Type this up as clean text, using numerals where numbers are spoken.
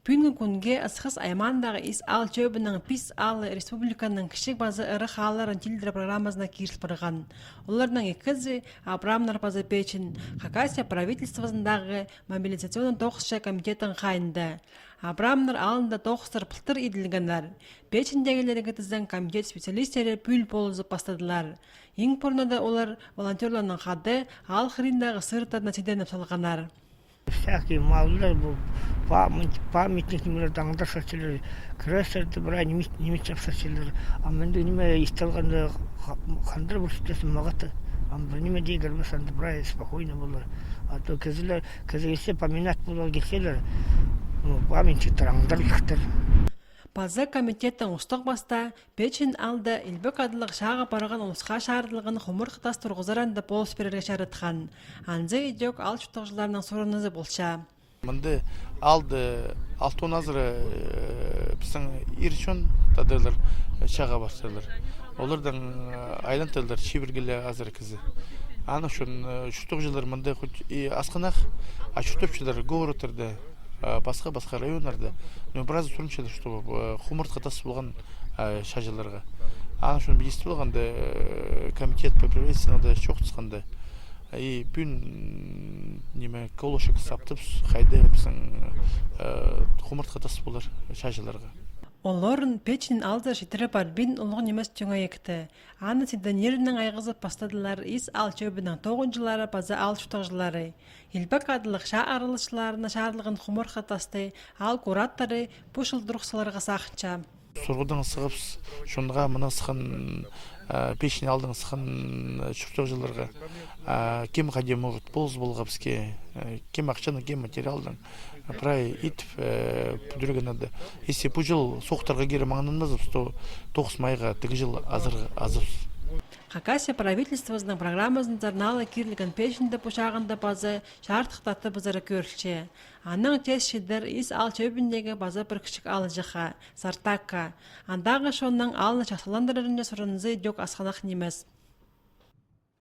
Бүгінгі күнге ысқыс аймандағы ис ал жөбінің пис ал республиканың кішік базы ыры қаларын тілдері программасына киріл бұрған. Олардың екізі Абрамнар базы печин Хакасия правительствосындағы мобилизационный тоқысшы комитетін қайынды. Абрамнар алында тоқыстыр пылтыр еділгенлер. Печіндегілерге тіздің комитет специалистері пүл болызып бастадылар. Ең бұрнада олар волонтерларның қады ал қырындағы сыртадына седен салғанар. Всякие малые памятник таңдар сатылар, крестерді бір немецеп сатылар. Аменде неме исталғанда қандар бүрсітесін мағаты. Бір неме дейгер басанды бір спокойно болар. А то кезелесе поминать болар келселер, памятниктер аңдар лықтыр. Базы комитеттің ұстық баста печин алды илбек адылық шаға барған ұлысқа шарылығын құмыр қытас тұрғызаранды болыс берерге шарытқан. Анзы идек ал жұттықжыларының сұрынызы болша. Мынды алды алтын азыры біздің ирчон тадырлар шаға бастырлар. Олардан айлантылар шебіргілі азыр кізі. Аны үшін жұттықжылар мынды асқынақ, жұттықжылар ғор отырды. Басқа районларда, но біраз тұрыншылар, чтобы құмырт қатасы болған шажыларға. Аны үшін бейісті болғанда комитет по правительствода çok тұсқанда. Бүгін неме колошек саптып, қайды біздің құмырт қатасы болар шажыларға. Олорын печин алды шетірі бар бин ұлғы немес түңі екті. Аны сиденерінің айғызып бастадылар ис ал жөбінің тоғынжылары базы ал жұтықжылары. Илбек адылық ша арылышыларына шарлығын құмыр қатасты ал кураттары бұшыл дұрықсыларға сақынша. Сұрғыдың сығып, шонға мұны сықын пешін алдың сықын жұтықжыларға. Кем қадем ұғыт болыз болға бізге, кем ақшаны, кем материалдың. Прай ит пүдірген ады. Если бұл жыл соқтарға кері маңынымыз, 9 майға 2 жыл азыр. Хакасия правительствосының программасын зарналы кирліген пешінді пұшағында базы шартықтаты бұзары көрілші. Аның тез шедір ис ал чөбіндегі базы бір күшік алыжыға, сартакка. Андағы шонның алыны шақсаландырырынды сұрынызы дөк асқанақ немес.